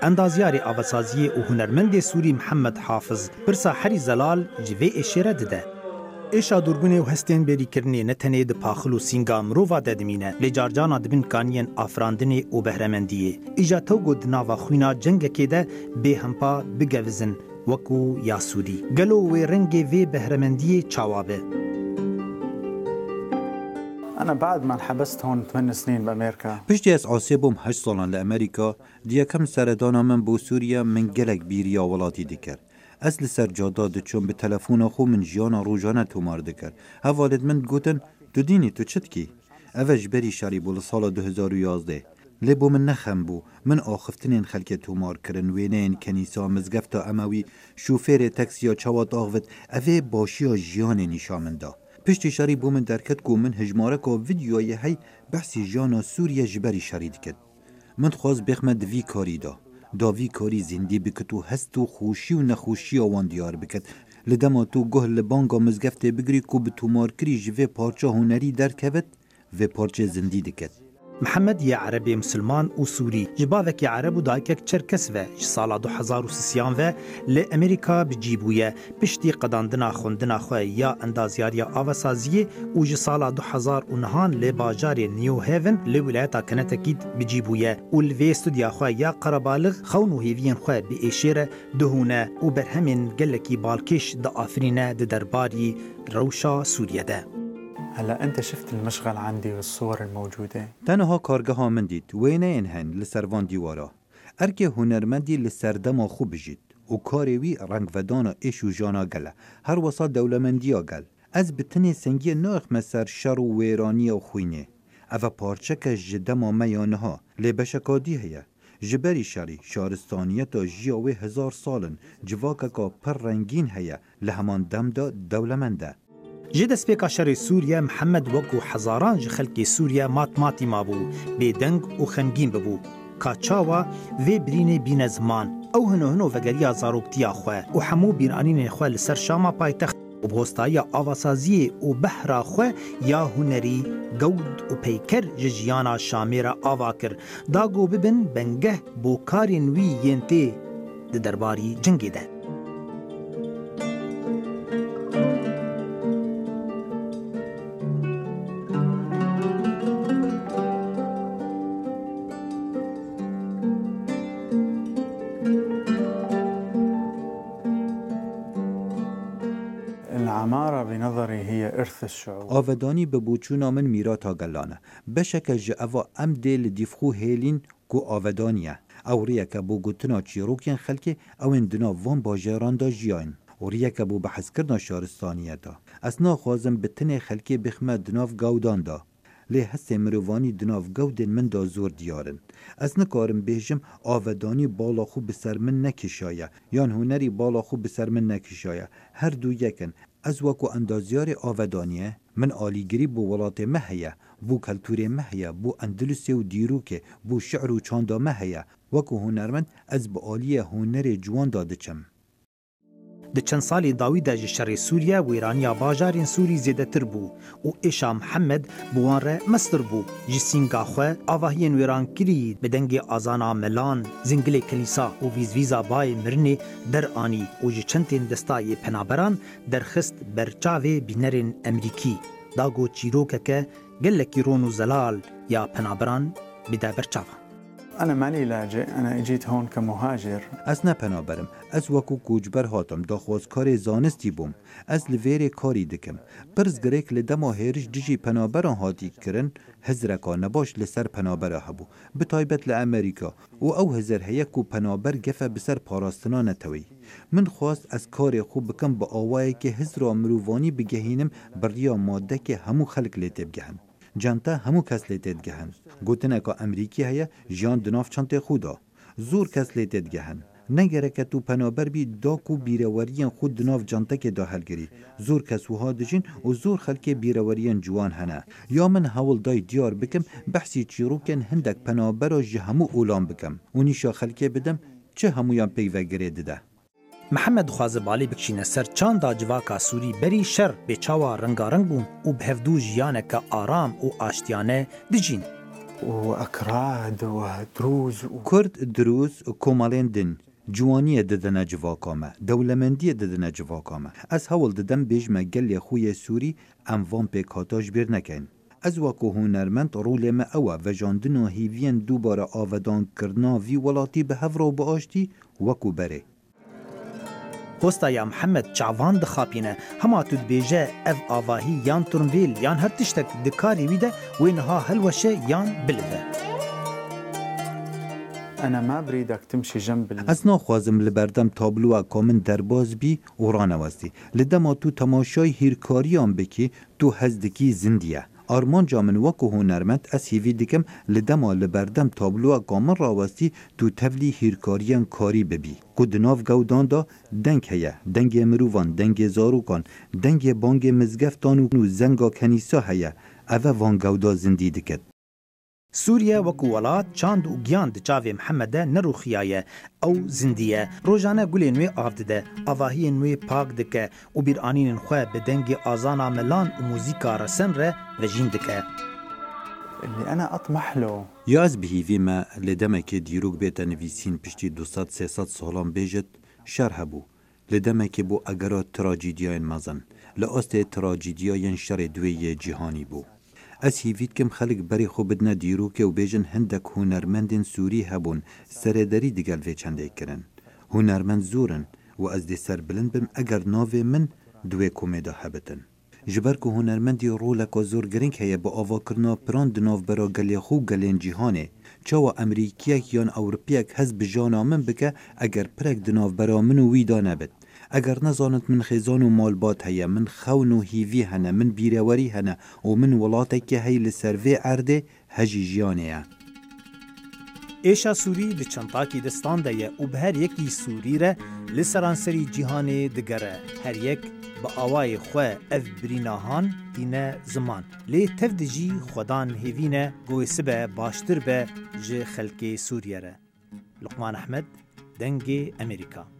اندازیار آواسازی و هنرمند سوری محمد حافظ برسا حری زلال جوی اشاره دده. ایشا دوربونه و هستین بری کرنی نتنه ده پاخل و سینگا مروفا ددمینه لجارجانا دبن کانین آفراندنی و بهرمندیه. ایجا توگو دناوا خوینا جنگ که ده به همپا بگوزن وکو یاسودی. گلو و رنگ وی بهرمندیه چاوابه. أنا بعد ما انحبست هون 8 سنين بأمريكا پشتی از عاصبم 8 سالان لأمریکا دیکم سردانا من بو سوریا من گلک بیریا ولاتی دکر. اصل سر جادا دچون به تلفون خو من جیانا روزانه تومار دکر. هوالد من گوتن تو دینی تو چت کی؟ اوج بری شری بول سال 2011. لبو من نخم بو من آخفتنین خلک تومار کرن وینین کنیسا مزگفتا اموی شوفیر تاکسیا چوات آغوت اوه باشیا جیان نشامندا. پشتی شری بو من درکت کو من هجماره که ویدیوی هی بحثی جانا سوریه جبری شرید کد. من خواست بخمه دوی کاری دا وی کاری زندی بکتو هستو خوشی و نخوشی آوان دیار بکت. لدما تو گه لبانگا مزگفته بگری که به تومار کری جوه پارچه هنری درکوت و پارچه زندی دکت. محمد یه عربی مسلمان و سوری جباوک عرب و دایکک چرکس و سال 2030 و لأمریکا بجیبویه پشتی قداندنا خوندنا خواه یا اندازیاری آواسازیه و سال 2009 لباجار نیو هیون لولایتا کنتکید بجیبویه و لوی استودیا خواه یا قربالغ خون و هیوین خواه بی ایشیر دهونه و برهمین گلکی بالکش دا آفرینه دا درباری روشا سوریه ده. هلا أنت شفت المشغل عندي والصور الموجودة؟ تنها کارگاه من دید وینه اینهن لسروان دیوارا. ارکه هنرمندی لسردما خوب جید و کاروی رنگ ودانا ایشو جانا گله. هر وسا دولمندیا گل. از بتنی سنگی ناخ مسر شر و ویرانی و خوینه. اوه پارچه که جدما میانه ها لبشکادی هیا. جبری شری شارستانیتا جیاوه 1000 سالن جواکا که پر رنگین هیا لهمان دم دا دولمنده. جد سپیکا شر سوریا محمد وکو هزاران خلک سوریا ماتی مابو بدنگ و خنگین ببو کاچاوا و برینه بین زمان او هنو وگریا زاروکتیا خواه و همو بیرانین خواه لسر شاما پایتخت و بهستایا آواسازی و بحرا خواه یا هنری گود و پیکر ججیانا شامیرا آواکر داگو ببن بنگه بوکارین وی ینته درباری جنگی ده. العمارة بنظري هي إرث الشعوب. آودانی به بوچونا من میراتا گلانه. بشک جاوا ام دل دیفخو هیلین کو آودانیه. او ریک بو گوتنا چیروکین خلک او اندنا وان باجران دا جیان. و ریک بو بحث کردن شارستانیه دا. اسنا خوازم بتنه خلک بخمه دناف گودان دا. لی هسته مروانی دناف گودن من دا زور دیارن. از نکارم بیجم آودانی بالا خوب بسر من نکشایه. یان هنری بالا خوب بسر من نکشایه. هر دو یکن. از وکو اندازیار آودانیه من آلیگری بو ولات مهیه بو کلتور مهیه بو اندلسی و دیروکه بو شعر و چاندا مهیه وکو هنرمند از با آلی هنر جوان داده چم. ده چند سالی داوی ده شر سوریا و ایرانیا باجارین سوری زیده تر بو و ایشا محمد بوان ره مستر بو جسینگا خواه آواهین ویران کری بدنگ آزانا ملان زنگل کلیسا و ویزا بای مرنی در آنی و چندین دستای پنابران درخست برچاوه بینرین امریکی داگو چیروکه که گلکی رونو زلال یا پنابران بده برچاوه. أنا ماني لاجئ، أنا إجيت هون كمهاجر. از نپنابرم، از وکو کوچبر هاتم داخواست کار زانستی بوم، از لویر کاری دکم. پرز گریک لدما هیرش دیجی پنابران هاتی کرن، هزرکا نباش لسر پنابره هبو، بطایبت لامریکا، و او هزر هیکو پنابر گفه بسر پاراستنا نتوی. من خواست از کار خوب بکم با آوایی که هزرا مروانی بگهینم بریا ماده که همو خلق لیتب گهن. جانتا همو کس لیتید گهن. گوتنه که امریکی هیا جان دناف چانت خودا. زور کس لیتید گهن. نگره که تو پنابر بی داکو بیروریان خود دناف جانتا که داخل گری. زور کس وها دجین و زور خلک بیروریان جوان هنه. یا من حول دای دیار بکم بحثی چیروکن هندک پنابر و همو اولام بکم. و نیشا خلک بدم چه همویان پیوه گره ده. محمد خوازبالی بکشینه سر چاندا جواکا سوری بری شر به چاوا رنگارنگ بون و بهفدو جیانه که آرام و آشتیانه دجین. وأكراد ودروز کرد دروز کومالین دن جوانی ددن جواکامه دولمندی ددن جواکامه از هول ددن بیجمه گل خوی سوری انوان پیک هاتاج بیر نکن از وکو هنرمند رولم اوه و جاندنو هیوین دوباره آودان کرنا وی ولاتی به هفرو باشتی وکو بره پۆستaya محەممەد چاوان dixapîne hema tu dibêje ev avahî yan turnvêl yan her tiştek di karê wî de wê niha helweşe yan bilive. أنا ما بريدك تمشي جنب از ناخوازم لبردم تابلوه کامن درباز بی و رانوستی لدما تو تماشای هیرکاریان بکی تو هزدکی زندیه آرمان جامن وکو هنرمند از هیوی دکم لدما لبردم تابلوه کامن راوستی تو تولی هیرکاریان کاری ببی کدناف گودان دا دنگ هیا دنگ مروان دنگ زاروکان دنگ بانگ مزگفتان و زنگا کنیسا هیا اوه وان گودا زندی دکت سوریه وەکو وڵات چاند و گیان di çavê Mihemmed de nerûxiyaye ew zindî ye rojane gulên wê av dide avahiyên wê pak dike û bîranînên xwe bi dengê azana melan û mûzîka resen re vejîn dike. اللي أنا أطمح له یاز بهیوی ما لدمک دیروگ بیت نویسین پشتی 200-300 سالان بیجت شر هبو لدمک بو اگرا تراجیدیاین مزن لآست تراجیدیاین شر دوی جهانی بو از هیوید کم خلق بری خو بدنا دیروکه و بیجن هندک هنرمندین سوری هبون سرداری دیگل وی چنده کرن هنرمند زورن و از دی سر بلند بم اگر ناوی من دوی کومیدا هبتن جبر که هنرمندی رولک و زور گرنگ هیا با آوا کرنا پراند ناو برا گلی خو گلین جیهانه چاوا امریکیک یان اوروپیک هز بجانا من بکه اگر پرک دناو برا منو ویدا نبت اگر نزانت من خیزان و مالبات هیا من خون و هیوی هنه من بیروری هنه و من ولاتک که هی لسروی عرده هجی جیانه یا êşa Sûrî di çentakî distan de ye û bi her yekî Sûrî re li seranserî cîhanê digere her yek bi awayê xwe ev birînahan tîne ziman lê tev de jî xwedan hêvîne ku wê sibe baştir be ji xelkê Sûriye re. Luqman Ehmed, Dengê Amerîka.